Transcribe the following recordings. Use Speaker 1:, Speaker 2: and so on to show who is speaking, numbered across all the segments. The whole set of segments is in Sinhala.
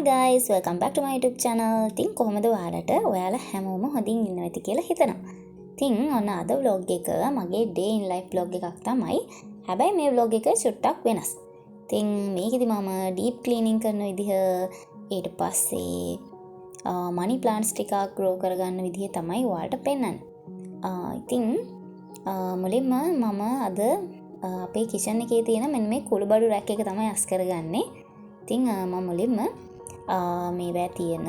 Speaker 1: Hi guys, welcome back to my YouTube channel. ඉතින් කොහොමද ඔයාලා හැමෝම හොඳින් ඉන්නවා ඇති කියලා හිතනවා. ඉතින් ඔන්න අද vlog එක මගේ day in life vlog එකක් තමයි. හැබැයි මේ vlog එක චුට්ටක් වෙනස්. ඉතින් මේකෙදි මම deep cleaning කරන විදිහ ඊට පස්සේ money plants ටිකක් grow කරගන්න විදිහ තමයි ඔයාලට පෙන්නන්නේ. ඉතින් මුලින්ම මම අද අපේ kitchen එකේ තියෙන මෙන්න මේ කුළුබඩු rack එක තමයි අස් කරගන්නේ. ඉතින් මම මුලින්ම මේවා තියෙන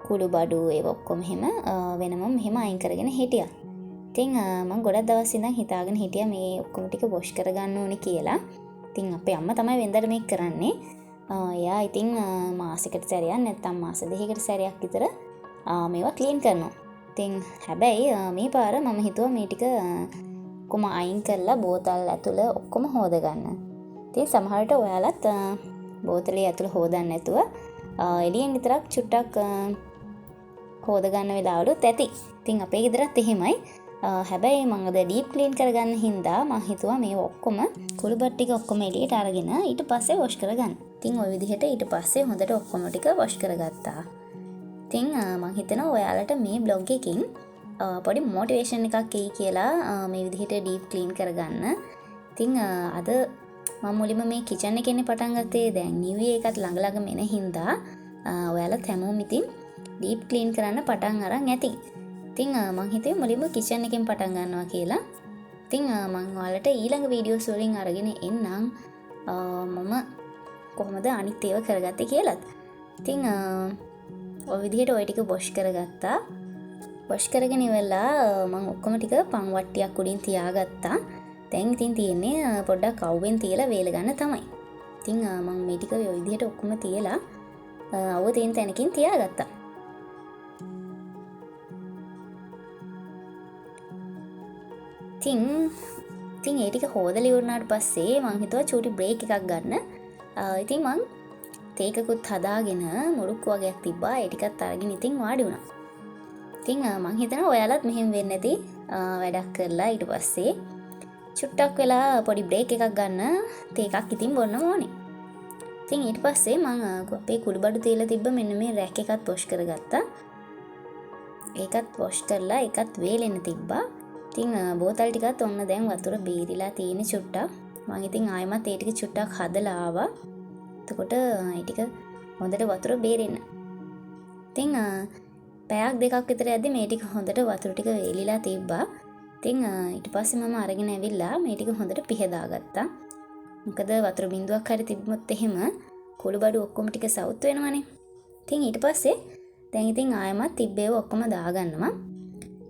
Speaker 1: කුඩු බඩු ඒව ඔක්කොම එහෙම වෙනම මෙහෙම අයින් කරගෙන හිටියා. ඉතින් මම ගොඩක් දවස් ඉඳන් හිතාගෙන හිටියා මේ ඔක්කොම ටික වොෂ් කරගන්න ඕනේ කියලා. ඉතින් අපේ අම්මා තමයි වෙන්දට මේක කරන්නේ. එයා ඉතින් මාසෙකට සැරයක් නැත්නම් මාස දෙකකට සැරයක් විතර මේවා ක්ලීන් කරනවා. ඉතින් හැබැයි මේ පාර මම හිතුවා මේ ටික කොම අයින් කරලා බෝතල් ඇතුළ ඔක්කොම හොදගන්න. ඉතින් සමහරට ඔයාලත් බෝතලේ ඇතුළ හොදන්න නැතුව එළියෙන් විතරක් චුට්ටක් හොද ගන්න වෙලාවලුත් ඇති. ඉතින් අපේ ගෙදරත් එහෙමයි. හැබැයි මම අද ඩීප් ක්ලීන් කරගන්න හින්දා මම හිතුවා මේ ඔක්කොම කුළුබඩු ටික ඔක්කොම එළියට අරගෙන ඊට පස්සේ වොෂ් කරගන්න. ඉතින් ওই විදිහට ඊට පස්සේ හොඳට ඔක්කොම ටික වොෂ් කරගත්තා. ඉතින් මම හිතනවා ඔයාලට මේ බ්ලොග් එකකින් පොඩි මොටිවේෂන් එකක් එයි කියලා මේ විදිහට ඩීප් ක්ලීන් කරගන්න. ඉතින් අද මම මුලින්ම මේ කිචන් එකේ පටන් ගත්තේ දැන් නිව් ඉයර් එකත් ළඟ ළඟ මෙන හින්දා ඔයාලත් හැමෝම ඉතින් ඩීප් ක්ලීන් කරන්න පටන් අරන් ඇති. ඉතින් මම හිතුවේ මුලින්ම කිචන් එකෙන් පටන් ගන්නවා කියලා. ඉතින් මම ඔයාලට ඊළඟ වීඩියෝස් වලින් අරගෙන එන්නම් මම කොහොමද අනිත් ඒවා කරගත්තේ කියලාත්. ඉතින් ඔය විදිහට ඔය ටික වොෂ් කරගත්තා. වොෂ් කරගෙන ඉවරලා මම ඔක්කොම ටික පන් වට්ටියක් උඩින් තියාගත්තා. දැන් ඉතින් තියෙන්නේ පොඩ්ඩක් අවුවෙන් තියලා වේල ගන්න තමයි. ඉතින් මම මේ ටික ඔය විදිහට ඔක්කොම තියලා අවුව තියෙන තැනකින් තියාගත්තා. ඉතින් ඒ ටික හොදලා ඉවරනාට පස්සේ මම හිතුවා චූටි බ්‍රේක් එකක් ගන්න. ඉතින් මම තේකකුත් හදාගෙන මුරුක්කු වගේක් තිබ්බා. ඒ ටිකත් අරගෙන ඉතින් වාඩි වුණා. ඉතින් මම හිතනවා ඔයාලත් මෙහෙම වෙන්නේ නැති වැඩක් කරලා ඊට පස්සේ චුට්ටක් වෙලා පොඩි බ්‍රේක් එකක් ගන්න තේ එකක් ඉතින් බොන්න ඕනේ. ඉතින් ඊට පස්සේ මම අපේ කුළුබඩු තියලා තිබ්බ මෙන්න මේ රැක් එකත් වොෂ් කරගත්තා. ඒකත් වොෂ් කරලා ඒකත් වේලෙන්න තිබ්බා. ඉතින් බෝතල් ටිකත් ඔන්න දැන් වතුර බීරිලා තියෙන චුට්ටක්. මම ඉතින් ආයෙමත් ඒ ටික චුට්ටක් හදලා ආවා. එතකොට ඒ ටික හොඳට වතුර බේරෙන්න. ඉතින් පැයක් දෙකක් විතර යද්දි මේ ටික හොඳට වතුර ටික වේලිලා තිබ්බා. ඉතින් ඊට පස්සේ මම අරගෙන ඇවිල්ලා මේ ටික හොඳට පිහදාගත්තා. මොකද වතුර බින්දුවක් හරි තිබ්බොත් එහෙම කුළුබඩු ඔක්කොම ටික සවුත් වෙනවනේ. ඉතින් ඊට පස්සේ දැන් ඉතින් ආයෙමත් තිබ්බේව ඔක්කොම දාගන්නවා.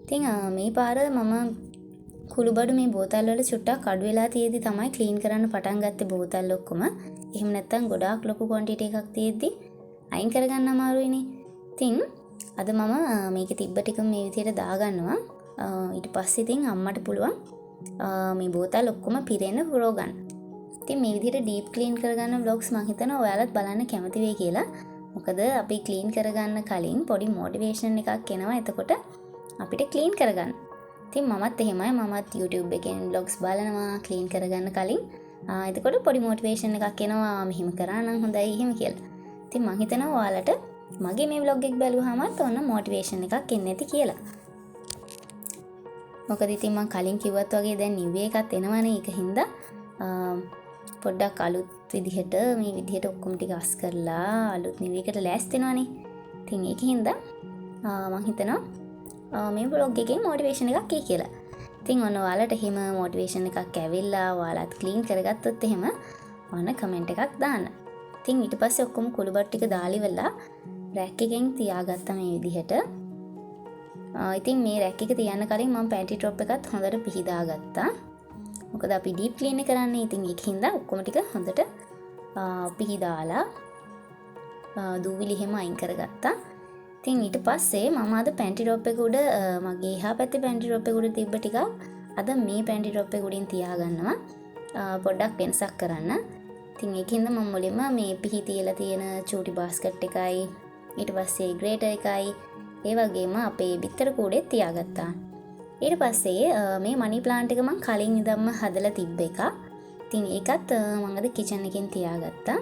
Speaker 1: ඉතින් මේ පාර මම කුළුබඩු මේ බෝතල් වල චුට්ටක් අඩු වෙලා තියෙද්දි තමයි ක්ලීන් කරන්න පටන් ගත්තේ බෝතල් ඔක්කොම. එහෙම නැත්නම් ගොඩාක් ලොකු ක්වොන්ටිටි එකක් තියෙද්දි අයින් කරගන්න අමාරුයිනේ. ඉතින් අද මම මේකේ තිබ්බ ටික මේ විදිහට දාගන්නවා. ඊට පස්සේ ඉතින් අම්මට පුළුවන් මේ බෝතල් ඔක්කොම පිරෙන්න පුරව ගන්න. ඉතින් මේ විදිහට ඩීප් ක්ලීන් කරගන්න vlogs මම හිතනවා ඔයාලත් බලන්න කැමති වෙයි කියලා. මොකද අපි ක්ලීන් කරගන්න කලින් පොඩි මොටිවේෂන් එකක් එනවා. එතකොට අපිට ක්ලීන් කරගන්න. ඉතින් මමත් එහෙමයි. මමත් YouTube එකෙන් vlogs බලනවා ක්ලීන් කරගන්න කලින්. එතකොට පොඩි මොටිවේෂන් එකක් එනවා මෙහෙම කරා නම් හොඳයි එහෙම කියලා. ඉතින් මම හිතනවා ඔයාලට මගේ මේ vlog එක බලුවාමත් ඔන්න මොටිවේෂන් එකක් එන්නේ නැති කියලා. මොකද ඉතින් මම කලින් කිව්වත් වගේ දැන් නිව් ඉයර් එකත් එනවනේ. ඒක හින්දා පොඩ්ඩක් අලුත් විදිහට මේ විදිහට ඔක්කොම ටික අස් කරලා අලුත් නිව් ඉයර් එකට ලෑස්ති වෙනවනේ. ඉතින් ඒක හින්දා මම හිතනවා මේ vlog එකේ මොටිවේෂන් එකක් එයි කියලා. ඉතින් ඔන්න ඔයාලට එහෙම මොටිවේෂන් එකක් ඇවිල්ලා ඔයාලත් ක්ලීන් කරගත්තොත් එහෙම ඔන්න කමෙන්ට් එකක් දාන්න. ඉතින් ඊට පස්සේ ඔක්කොම කුළුබඩු ටික දාලා ඉවරලා රැක් එකෙන් තියාගත්තා මේ විදිහට. ඉතින් මේ රැක් එක තියන්න කලින් මම පැන්ටි ටොප් එකත් හොඳට පිහදා ගත්තා. මොකද අපි ඩීප් ක්ලීන් කරන්නේ. ඉතින් ඒක හින්දා ඔක්කොම ටික හොඳට පිහදාලා දූවිලි හැම අයින් කරගත්තා. ඉතින් ඊට පස්සේ මම අද පැන්ටි ටොප් එක උඩ මගේ එහා පැත්තේ පැන්ටි ටොප් එක උඩ තිබ්බ ටික අද මේ පැන්ටි ටොප් එක උඩින් තියාගන්නවා. පොඩ්ඩක් වෙනසක් කරන්න. ඉතින් ඒකින්ද මම මුලින්ම මේ පිහි තියලා තියෙන චූටි බාස්කට් එකයි ඊට පස්සේ ග්‍රේටර් එකයි ඒ වගේම අපේ බිත්තර කූඩේ තියාගත්තා. ඊට පස්සේ මේ මනි ප්ලාන්ට් එක මම කලින් ඉඳන්ම හදලා තිබ්බ එක. ඉතින් ඒකත් මම අද කිචන් එකෙන් තියාගත්තා.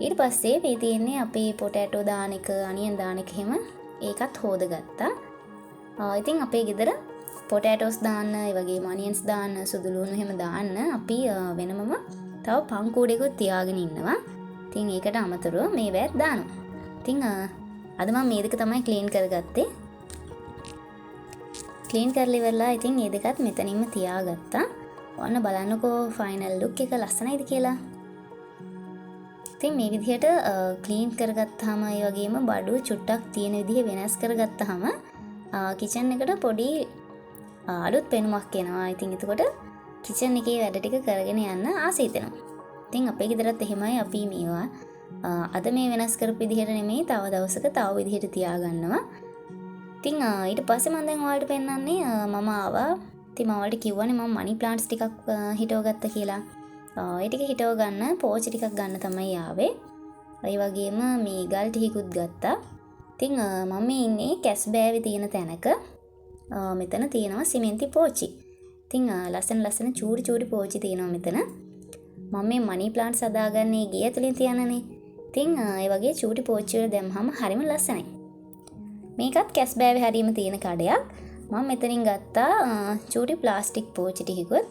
Speaker 1: ඊට පස්සේ මේ තියෙන්නේ අපේ පොටෑටෝ දාන එක, අනියන් දාන එක එහෙම ඒකත් හොදගත්තා. ඉතින් අපේ ගෙදර පොටෑටෝස් දාන්න, ඒ වගේම අනියන්ස් දාන්න, සුදු ලුණු එහෙම දාන්න අපි වෙනමම තව පංකූඩේකුත් තියාගෙන ඉන්නවා. ඉතින් ඒකට අමතරව මේ වැත් දානවා. ඉතින් අද මම මේ දෙක තමයි ක්ලීන් කරගත්තේ. ක්ලීන් කරලා ඉවරලා ඉතින් මේ දෙකත් මෙතනින්ම තියාගත්තා. ඔන්න බලන්නකෝ ෆයිනල් ලුක් එක ලස්සනයිද කියලා. ඉතින් මේ විදිහට ක්ලීන් කරගත්තාම ඒ වගේම බඩු චුට්ටක් තියෙන විදිහ වෙනස් කරගත්තාම කිචන් එකට පොඩි අලුත් පෙනුමක් එනවා. ඉතින් එතකොට කිචන් එකේ වැඩ ටික කරගෙන යන්න ආස හිතෙනවා. ඉතින් අපේ ගෙදරත් එහෙමයි. අපි මේවා අද මේ වෙනස් කරපු විදිහට නෙමෙයි, තව දවසක තව විදිහට තියාගන්නවා. ඉතින් ඊට පස්සේ මම දැන් ඔයාලට පෙන්නන්නේ මම ආවා. ඉතින් මම ඔයාලට කිව්වනේ මම මනි ප්ලාන්ට්ස් ටිකක් හිටවගත්තා කියලා. ඒ ටික හිටව ගන්න පෝච් ටිකක් ගන්න තමයි ආවේ. ඒ වගේම මේ ගල් ටිකකුත් ගත්තා. ඉතින් මම මේ ඉන්නේ කැස්බෑවේ තියෙන තැනක. මෙතන තියෙනවා සිමෙන්ති පෝචි. ඉතින් ලස්සන චූරි පෝචි තියෙනවා මෙතන. මම මේ මනි ප්ලාන්ට්ස් හදාගන්නේ ගේ ඇතුලේ තියනනේ. ඉතින් ඒ වගේ චූටි පෝචි වල දැම්මම හරිම ලස්සනයි. මේකත් කැස්බෑවේ හරියම තියෙන කඩයක්. මම මෙතනින් ගත්තා චූටි ප්ලාස්ටික් පෝචි ටිකකුත්.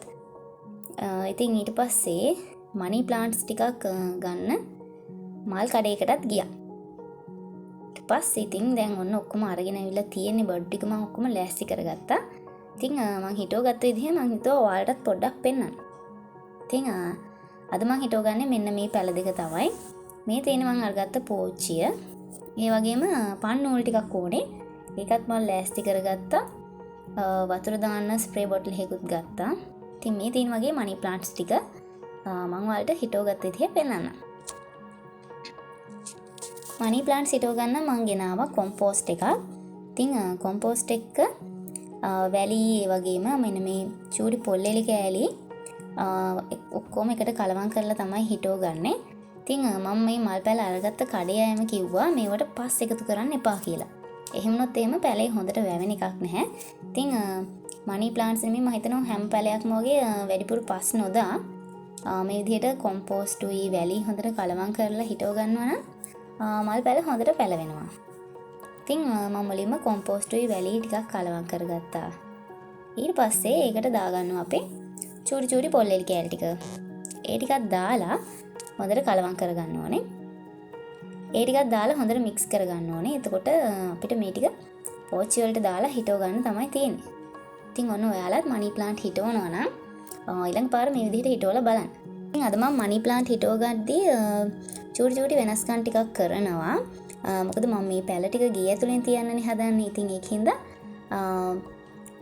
Speaker 1: ඉතින් ඊට පස්සේ මනි ප්ලාන්ට්ස් ටිකක් ගන්න මල් කඩේකටත් ගියා. ඊට පස්සේ ඉතින් දැන් ඔන්න ඔක්කොම අරගෙන ඇවිල්ලා තියෙන්නේ බඩු ටික මම ඔක්කොම ලෑස්ති කරගත්තා. ඉතින් මම හිටවගත්ත විදිහ මම හිතුවා ඔයාලටත් පොඩ්ඩක් පෙන්නන්න. ඉතින් අද මම හිටවගන්නේ මෙන්න මේ පැල දෙක තමයි. මේ තියෙන්නේ මම අරගත්ත පෝච්චිය. ඒ වගේම පන් නූල් ටිකක් ඕනේ. ඒකත් මම ලෑස්ති කරගත්තා. වතුර දාන්න ස්ප්‍රේ බොටල් එකකුත් ගත්තා. ඉතින් මේ තියෙන වගේ මනි ප්ලාන්ට්ස් ටික මම ඔයාලට හිටවගත්ත විදිහ පෙන්නන්න. මනි ප්ලාන්ට්ස් හිටව ගන්න මම ගෙනාවා කොම්පෝස්ට් එකක්. ඉතින් කොම්පෝස්ට් එක වැලි ඒ වගේම මෙන්න මේ චූටි පොල්ලෙලි කෑලි ඔක්කොම එකට කලවම් කරලා තමයි හිටව ගන්නේ. ඉතින් මම මේ මල් පැල අරගත්ත කඩේ අයම කිව්වා මේවට පස් එකතු කරන්න එපා කියලා. එහෙම වුණොත් එහෙම පැලේ හොඳට වැවෙන එකක් නැහැ. ඉතින් මනි ප්ලාන්ට්ස් නෙමෙයි මම හිතනවා හැම පැලයක්ම වගේ වැඩිපුර පස් නොදා මේ විදිහට කොම්පෝස්ට්ුයි වැලි හොඳට කලවම් කරලා හිටව ගන්නවා නම් මල් පැල හොඳට පැලවෙනවා. ඉතින් මම මුලින්ම කොම්පෝස්ට්ුයි වැලි ටිකක් කලවම් කරගත්තා. ඊට පස්සේ ඒකට දාගන්නවා අපේ චූටි පොල්ලෙලි කෑලි ටික. ඒ ටිකක් දාලා හොඳට කලවම් කරගන්න ඕනේ. ඒ ටිකක් දාලා හොඳට මික්ස් කරගන්න ඕනේ. එතකොට අපිට මේ ටික පෝච්චි වලට දාලා හිටව ගන්න තමයි තියෙන්නේ. ඉතින් ඔන්න ඔයාලත් මනි ප්ලාන්ට් හිටවනවා නම් ඊළඟ පාර මේ විදිහට හිටවලා බලන්න. ඉතින් අද මම මනි ප්ලාන්ට් හිටව ගද්දී චූටි වෙනස්කම් ටිකක් කරනවා. මොකද මම මේ පැල ටික ගේ ඇතුලෙන් තියන්නනේ හදන්නේ. ඉතින් ඒකින්ද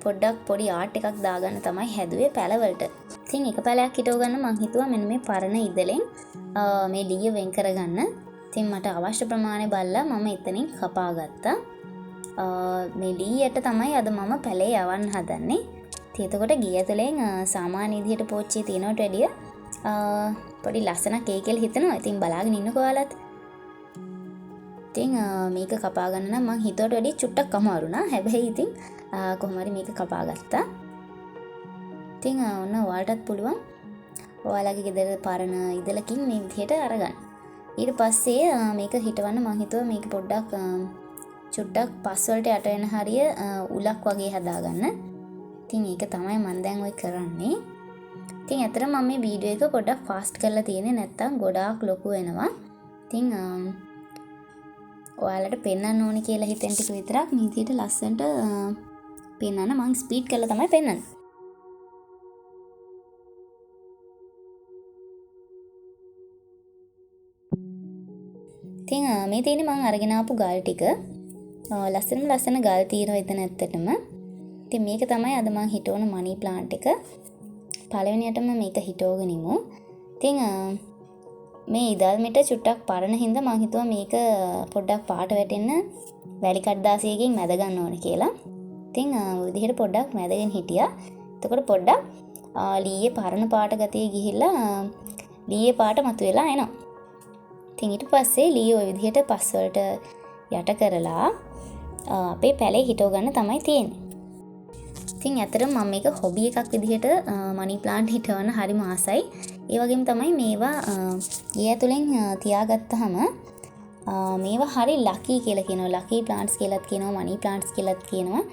Speaker 1: පොඩ්ඩක් පොඩි ආර්ට් එකක් දාගන්න තමයි හැදුවේ පැලවලට. ඉතින් එක පැලයක් හිටව ගන්න මම හිතුවා මෙන්න මේ පරණ ඉදලෙන් මේ ලිය වෙන් කරගන්න. ඉතින් මට අවශ්‍ය ප්‍රමාණය බලලා මම එතනින් කපා ගත්තා. මේ ලීයට තමයි අද මම පැලේ යවන්න හදන්නේ. ඉතින් එතකොට ගේ ඇතුලෙන් සාමාන්‍ය විදිහට පෝච්චිය තියෙනවට වැඩිය පොඩි ලස්සනක් එයි කියලා හිතනවා. ඉතින් බලාගෙන ඉන්නකෝ ඔයාලත්. ඉතින් මේක කපා ගන්න නම් මං හිතුවට වැඩිය චුට්ටක් අමාරු නා. හැබැයි ඉතින් කොහොම හරි මේක කපා ගත්තා. ඉතින් ඔන්න ඔයාලටත් පුළුවන් ඔයාලගේ ගෙදර පරණ ඉදලකින් මේ විදිහට අරගන්න. ඊට පස්සේ මේක හිටවන්න මං හිතුවා මේක පොඩ්ඩක් චුට්ටක් පස් වලට යට වෙන හරිය උලක් වගේ හදාගන්න. ඉතින් ඒක තමයි මම දැන් ඔය කරන්නේ. ඉතින් ඇත්තට මම මේ වීඩියෝ එක පොඩ්ඩක් ෆාස්ට් කරලා තියෙන්නේ නැත්තම් ගොඩාක් ලොකු වෙනවා. ඉතින් ඔයාලට පෙන්වන්න ඕනේ කියලා හිතෙන් ටික විතරක් මේ විදිහට ලස්සනට පෙන්වන්න මම ස්පීඩ් කරලා තමයි පෙන්වන්නේ. ඉතින් මේ තියෙන්නේ මම අරගෙන ආපු ගල් ටික. ලස්සන ගල් තියෙනවා එතන ඇත්තටම. ඉතින් මේක තමයි අද මම හිටවන මනි ප්ලාන්ට් එක. පළවෙනියටම මේක හිටවගෙන ඉමු. ඉතින් මේ ඉදල් මෙට චුට්ටක් පරණ හින්දා මම හිතුවා මේක පොඩ්ඩක් පාට වැටෙන්න වැලි කඩදාසියකින් මැද ගන්න ඕනේ කියලා. ඉතින් ඔය විදිහට පොඩ්ඩක් මැදගෙන හිටියා. එතකොට පොඩ්ඩක් ලීයේ පරණ පාට ගතිය ගිහිල්ලා ලීයේ පාට මතුවෙලා එනවා. ඉතින් ඊට පස්සේ ලී ඔය විදිහට පස් වලට යට කරලා අපේ පැලේ හිටව ගන්න තමයි තියෙන්නේ. ඉතින් ඇත්තටම මම මේක හොබි එකක් විදිහට මනි ප්ලාන්ට් හිටවන්න හරිම ආසයි. ඒ වගේම තමයි මේවා ගේ ඇතුලෙන් තියාගත්තාම මේවා හරි ලකී කියලා කියනවා. ලකී ප්ලාන්ට්ස් කියලාත් කියනවා, මනි ප්ලාන්ට්ස් කියලාත් කියනවා.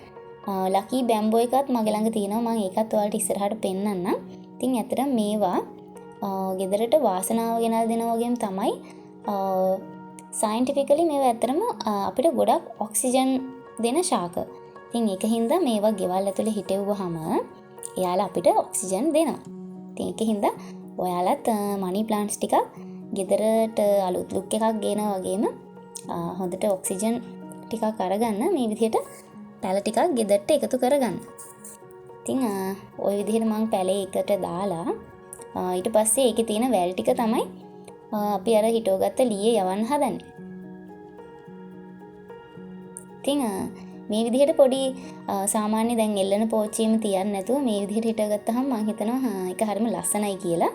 Speaker 1: ලකී බැම්බෝ එකත් මගේ ළඟ තියෙනවා. මම ඒකත් ඔයාලට ඉස්සරහට පෙන්නන්නම්. ඉතින් ඇත්තට මේවා ගෙදරට වාසනාව ගෙනල් දෙනවා වගේම තමයි සයන්ටිෆිකලි මේවා ඇත්තටම අපිට ගොඩක් ඔක්සිජන් දෙන ශාක. ඉතින් ඒකින්ද මේවා ගෙවල් ඇතුලේ හිටෙව්වහම එයාලා අපිට ඔක්සිජන් දෙනවා. ඉතින් ඒකින්ද ඔයාලත් මනි ප්ලාන්ට්ස් ටිකක් ගෙදරට අලුත් ලුක් එකක් ගේනවා වගේම හොඳට ඔක්සිජන් ටිකක් අරගන්න මේ විදිහට පැල ටිකක් ගෙදරට එකතු කරගන්න. ඉතින් ওই විදිහට මම පැලේ එකට දාලා ඊට පස්සේ ඒකේ තියෙන වැල් ටික තමයි අපි අර හිටවගත්ත ලීයේ යවන්න හදන්නේ. ඉතින් මේ විදිහට පොඩි සාමාන්‍ය දැන් එල්ලන පෝච්චියම තියන්න නැතුව මේ විදිහට හිටගත්තාම මම හිතනවා ඒක හරිම ලස්සනයි කියලා.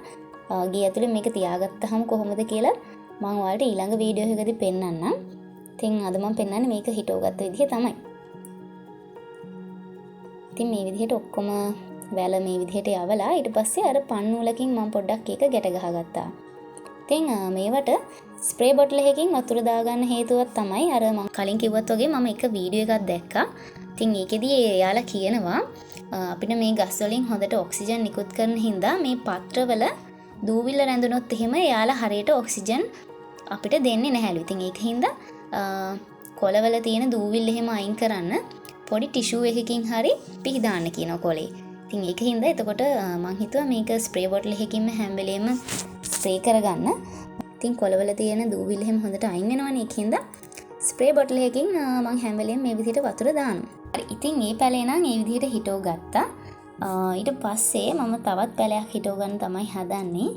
Speaker 1: ගේ ඇතුලේ මේක තියාගත්තාම කොහොමද කියලා මම ඔයාලට ඊළඟ වීඩියෝ එකකදී පෙන්නන්නම්. ඉතින් අද මම පෙන්නන්නේ මේක හිටවගත්ත විදිහ තමයි. ඉතින් මේ විදිහට ඔක්කොම වැල මේ විදිහට යවලා ඊට පස්සේ අර පන්නූලකින් මම පොඩ්ඩක් ඒක ගැට ගහගත්තා. ඉතින් මේවට ස්ප්‍රේ බොටල් එකකින් වතුර දාගන්න හේතුවක් තමයි අර මම කලින් කිව්වත් වගේ මම එක වීඩියෝ එකක් දැක්කා. ඉතින් ඒකෙදී එයාලා කියනවා අපිට මේ ගස් වලින් හොඳට ඔක්සිජන් නිකුත් කරන හින්දා මේ පත්‍රවල දූවිල්ල රැඳුනොත් එහෙම එයාලා හරියට ඔක්සිජන් අපිට දෙන්නේ නැහැලු. ඉතින් ඒකින්ද කොළවල තියෙන දූවිල්ල එහෙම අයින් කරන්න පොඩි ටිෂු එකකින් හරි පිහදාන්න කියනවා කොළේ. ඉතින් ඒකින්ද එතකොට මම හිතුවා මේක ස්ප්‍රේ බොටල් එකකින්ම හැම වෙලේම ස්ප්‍රේ කරගන්න. ඉතින් කොළවල තියෙන දූවිල්ල එහෙම හොඳට අයින් වෙනවනේ. ඒකින්ද ස්ප්‍රේ බොටල් එකකින් මම හැම වෙලේම මේ විදිහට වතුර දානවා. හරි. ඉතින් මේ පැලේ නම් මේ විදිහට හිටව ගත්තා. ඊට පස්සේ මම තවත් පැලයක් හිටව ගන්න තමයි හදන්නේ.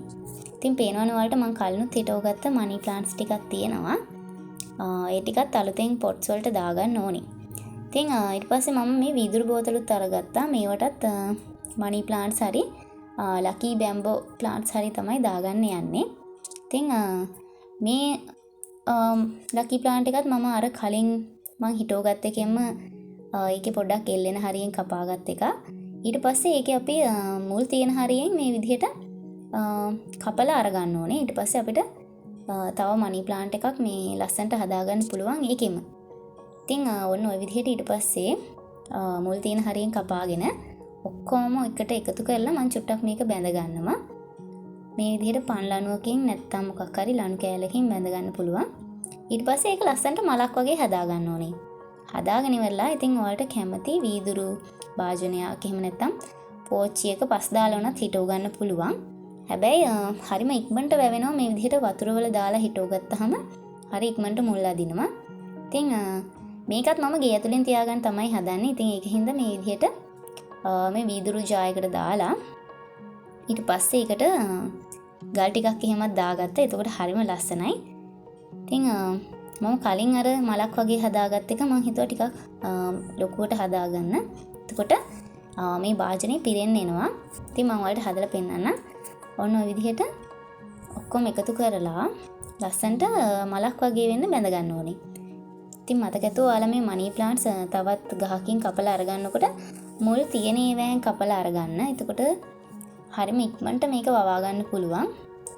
Speaker 1: ඉතින් පේනවනේ ඔයාලට මම කලිනුත් හිටව ගත්ත මනි ප්ලාන්ට්ස් ටිකක් තියෙනවා. ඒ ටිකත් අලුතෙන් පොට්ස් වලට දාගන්න ඕනේ. ඉතින් ඊට පස්සේ මම මේ වීදුරු බෝතලුත් අරගත්තා. මේවටත් මනි ප්ලාන්ට්ස් හරි ලකී බැම්බෝ ප්ලාන්ට්ස් හරි තමයි දාගන්න යන්නේ. ඉතින් මේ ලකී ප්ලාන්ට් එකත් මම අර කලින් මම හිටව ගත්ත එකෙන්ම ඒකේ පොඩ්ඩක් එල්ලෙන හරියෙන් කපාගත් එක. ඊට පස්සේ ඒකේ අපි මුල් තියෙන හරියෙන් මේ විදිහට කපලා අරගන්න ඕනේ. ඊට පස්සේ අපිට තව මනි ප්ලාන්ට් එකක් මේ ලස්සනට හදාගන්න පුළුවන් ඒකෙම. ඉතින් ඔන්න ওই විදිහට ඊට පස්සේ මුල් තියෙන හරියෙන් කපාගෙන ඔක්කොම එකට එකතු කරලා මම චුට්ටක් මේක බැඳ ගන්නවා. මේ විදිහට පන් ලණුවකින් නැත්තම් මොකක් හරි ලණු කෑල්ලකින් බැඳ ගන්න පුළුවන්. ඊට පස්සේ ඒක ලස්සනට මලක් වගේ හදා ගන්න ඕනේ. හදාගෙන ඉවරලා ඉතින් ඔයාලට කැමති වීදුරු භාජනයක් එහෙම නැත්තම් පෝච්චියක පස් දාලා උනත් හිටව ගන්න පුළුවන්. හැබැයි හරිම ඉක්මනට වැවෙනවා මේ විදිහට වතුර වල දාලා හිටව ගත්තාම හරි ඉක්මනට මුල් අදිනවා. ඉතින් මේකත් මම ගේ ඇතුලෙන් තියාගන්න තමයි හදන්නේ. ඉතින් ඒකින්ද මේ විදිහට මේ වීදුරු ජායකට දාලා ඊට පස්සේ ඒකට ගල් ටිකක් එහෙමත් දාගත්තා. එතකොට හරිම ලස්සනයි. ඉතින් මම කලින් අර මලක් වගේ හදාගත්ත එක මම හිතුවා ටිකක් ලොකුවට හදාගන්න. එතකොට මේ භාජනේ පිරෙන්න එනවා. ඉතින් මම ඔයාලට හදලා පෙන්නන්න. ඔන්න ඔය විදිහට ඔක්කොම එකතු කරලා ලස්සනට මලක් වගේ වෙන්න බැඳ ගන්න ඕනේ. ඉතින් මතක ඇතුව ඔයාලා මේ මනි ප්ලාන්ට්ස් තවත් ගහකින් කපලා අරගන්නකොට මුල් තියෙන ඒවායෙන් කපලා අරගන්න. එතකොට හරිම ඉක්මනට මේක වවා ගන්න පුළුවන්.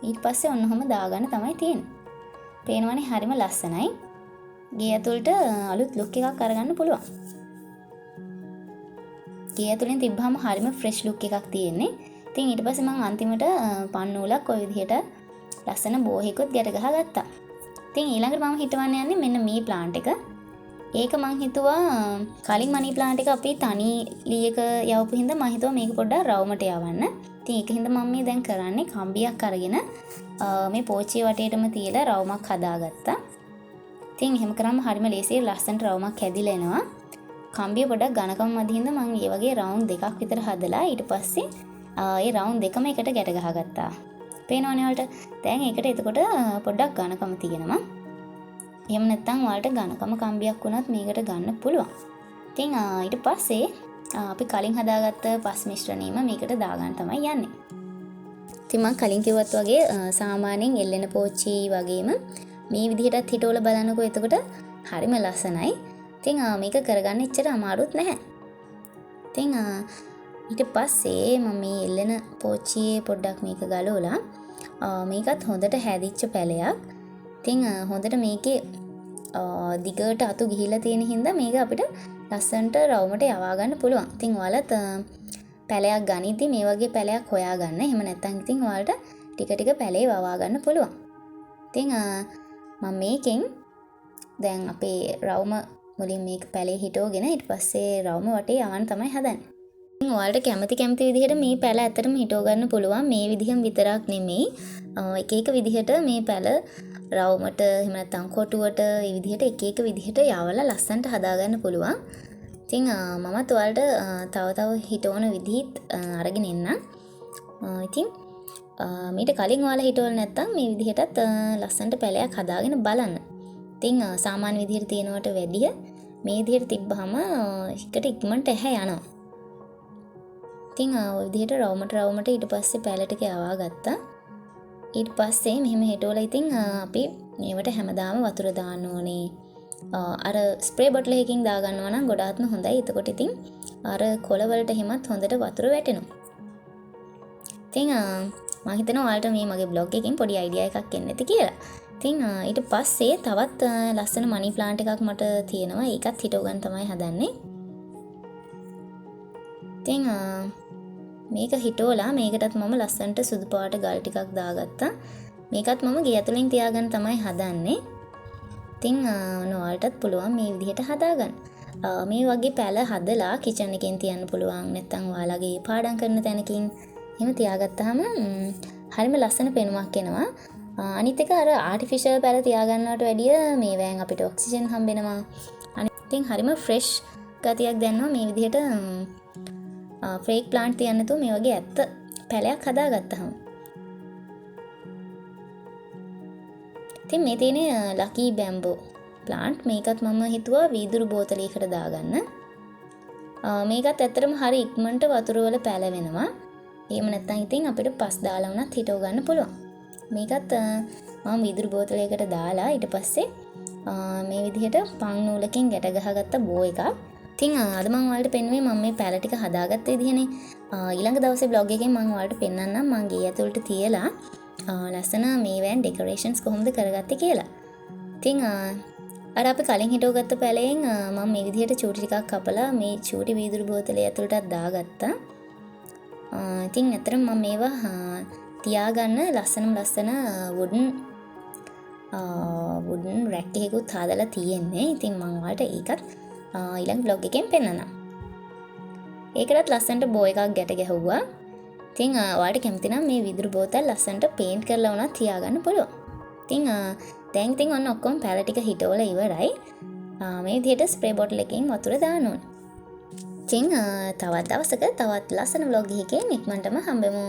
Speaker 1: ඊට පස්සේ ඔන්නෝම දාගන්න තමයි තියෙන්නේ. පේනවනේ හරිම ලස්සනයි. ගේ ඇතුළට අලුත් ලුක් එකක් අරගන්න පුළුවන්. ගේ ඇතුළෙන් තිබ්බහම හරිම ෆ්‍රෙෂ් ලුක් එකක් තියෙන්නේ. ඉතින් ඊට පස්සේ මම අන්තිමට පන්නූලක් ඔය විදිහට ලස්සන බෝහෙකුත් ගැට ගහගත්තා. ඉතින් ඊළඟට මම හිතවන්න යන්නේ මෙන්න මේ ප්ලාන්ට් එක. ඒක මං හිතුවා කලින් මනි ප්ලාන්ට් එක අපි තනි ලීයක යවපු හින්දා මම හිතුවා මේක පොඩ්ඩක් රවුමට යවන්න. ඉතින් ඒක හින්දා මම මේ දැන් කරන්නේ කම්බියක් අරගෙන මේ පෝච්චිය වටේටම තියලා රවුමක් හදාගත්තා. ඉතින් එහෙම කරාම හරිම ලේසියෙන් ලස්සනට රවුමක් හැදිලා එනවා. කම්බිය පොඩ්ඩක් ඝනකම මදි හින්දා මම මේ වගේ රවුන්ඩ් දෙකක් විතර හදලා ඊට පස්සේ ඒ රවුන්ඩ් දෙකම එකට ගැට ගහගත්තා. පේනවනේ ඔයාලට. දැන් ඒකට එතකොට පොඩ්ඩක් ඝනකම තියෙනවා. එහෙම නැත්නම් ඔයාලට ඝනකම කම්බියක් වුණත් මේකට ගන්න පුළුවන්. ඉතින් ඊට පස්සේ අපි කලින් හදාගත්ත පස් මිශ්‍රණයම මේකට දාගන්න තමයි යන්නේ. ඉතින් මම කලින් කිව්වත් වගේ සාමාන්‍යයෙන් එල්ලෙන පෝච්චි වගේම මේ විදිහටත් හිටවල බලනකො එතකොට හරිම ලස්සනයි. ඉතින් මේක කරගන්න එච්චර අමාරුත් නැහැ. ඉතින් ඊට පස්සේ මම මේ එල්ලෙන පෝච්චියේ පොඩ්ඩක් මේක ගලවලා මේකත් හොඳට හැදිච්ච පැලයක්. ඉතින් හොඳට මේකේ දිගට අතු ගිහිලා තියෙන හින්දා මේක අපිට ලස්සන්ට රවුමට යවා ගන්න පුළුවන්. ඉතින් ඔයාලත් පැලයක් ගනිද්දි මේ වගේ පැලයක් හොයාගන්න. එහෙම නැත්නම් ඉතින් ඔයාලට ටික ටික පැලේ වවා ගන්න පුළුවන්. ඉතින් මම මේකෙන් දැන් අපේ රවුම මුලින් මේක පැලේ හිටවගෙන ඊට පස්සේ රවුම වටේ යවන්න තමයි හදන්නේ. ඉතින් ඔයාලට කැමති විදිහට මේ පැල ඇත්තටම හිටව ගන්න පුළුවන්. මේ විදිහෙන් විතරක් නෙමෙයි. එක එක විදිහට මේ පැල රවුමට එහෙම නැත්නම් කොටුවට මේ විදිහට එක එක විදිහට යවලා ලස්සනට හදාගන්න පුළුවන්. ඉතින් මමත් ඔයාලට තව හිටවන විදිහත් අරගෙන එන්නම්. ඉතින් මීට කලින් ඔයාලා හිටවල නැත්නම් මේ විදිහටත් ලස්සනට පැලයක් හදාගෙන බලන්න. ඉතින් සාමාන්‍ය විදිහට තියෙනවට වැඩිය මේ විදිහට තිබ්බහම එකට ඉක්මනට ඇහැ යනවා. ඉතින් ඔය විදිහට රවුමට ඊට පස්සේ පැල ටික යවා ගත්තා. ඊට පස්සේ මෙහෙම හිටවලා ඉතින් අපි මේවට හැමදාම වතුර දාන්න ඕනේ. අර ස්ප්‍රේ බොටල් එකකින් දා ගන්නවා නම් ගොඩාක්ම හොඳයි. එතකොට ඉතින් අර කොළ වලට හිමත් හොඳට වතුර වැටෙනවා. ඉතින් මම හිතනවා ඔයාලට මේ මගේ බ්ලොග් එකකින් පොඩි අයිඩියා එකක් එන්න ඇති කියලා. ඉතින් ඊට පස්සේ තවත් ලස්සන මනි ප්ලාන්ට් එකක් මට තියෙනවා. ඒකත් හිටව ගන්න තමයි හදන්නේ. ඉතින් මේක හිටවලා මේකටත් මම ලස්සනට සුදු පාට ගල් ටිකක් දාගත්තා. මේකත් මම ගේ ඇතුලෙන් තියාගන්න තමයි හදන්නේ. ඉතින් ඔයාලටත් පුළුවන් මේ විදිහට හදාගන්න. මේ වගේ පැල හදලා කිචන් එකෙන් තියන්න පුළුවන්. නැත්නම් ඔයාලගේ පාඩම් කරන තැනකින් එහෙම තියාගත්තාම හරිම ලස්සන පෙනුමක් එනවා. අනිත් එක අර ආටිෆිෂල් පැල තියාගන්නවට වැඩිය මේ වෑන් අපිට ඔක්සිජන් හම්බෙනවා. අනිත් ඉතින් හරිම ෆ්‍රෙෂ් ගතියක් දැනෙනවා මේ විදිහට ෆේක් ප්ලාන්ට් තියන්න නැතුව මේ වගේ ඇත්ත පැලයක් හදාගත්තාම. ඉතින් මේ තියෙන්නේ ලකි බැම්බෝ ප්ලාන්ට්. මේකත් මම හිතුවා වීදුරු බෝතලයකට දාගන්න. මේකත් ඇත්තටම හරි ඉක්මනට වතුර වල පැලවෙනවා. එහෙම නැත්නම් ඉතින් අපිට පස් දාලා වුණත් හිටව ගන්න පුළුවන්. මේකත් මම වීදුරු බෝතලයකට දාලා ඊට පස්සේ මේ විදිහට පන් නූලකින් ගැට ගහගත්ත බෝ එකක්. ඉතින් අද මම ඔයාලට පෙන්වුවේ මම මේ පැල ටික හදාගත්ත විදිහනේ. ඊළඟ දවසේ බ්ලොග් එකෙන් මම ඔයාලට පෙන්වන්නම් මම ගේ ඇතුළට තියලා ලස්සන මේ වෑන් ඩෙකොරේෂන්ස් කොහොමද කරගත්තේ කියලා. ඉතින් අර අපි කලින් හිටවගත්ත පැලයෙන් මම මේ විදිහට චූටි ටිකක් කපලා මේ චූටි වීදුරු බෝතලේ ඇතුළටත් දාගත්තා. ඉතින් ඇත්තටම මම මේවා තියාගන්න ලස්සන වුඩන් රැක් එකකුත් හදලා තියෙන්නේ. ඉතින් මම ඔයාලට ඒකත් ඊළඟ vlog එකෙන් පෙන්නනවා. ඒකටත් ලස්සනට බෝ එකක් ගැට ගැහුවා. ඉතින් ඔයාලට කැමති නම් මේ විදුරු බෝතල් ලස්සනට පේන්ට් කරලා වුණත් තියාගන්න පුළුවන්. ඉතින් දැන් ඉතින් ඔන්න ඔක්කොම පැල ටික හිටවලා ඉවරයි. මේ විදිහට ස්ප්‍රේ බොටල් එකකින් වතුර දාන්න ඕනේ. ඉතින් තවත් දවසක තවත් ලස්සන vlog එකකින් ඉක්මනටම හම්බෙමු.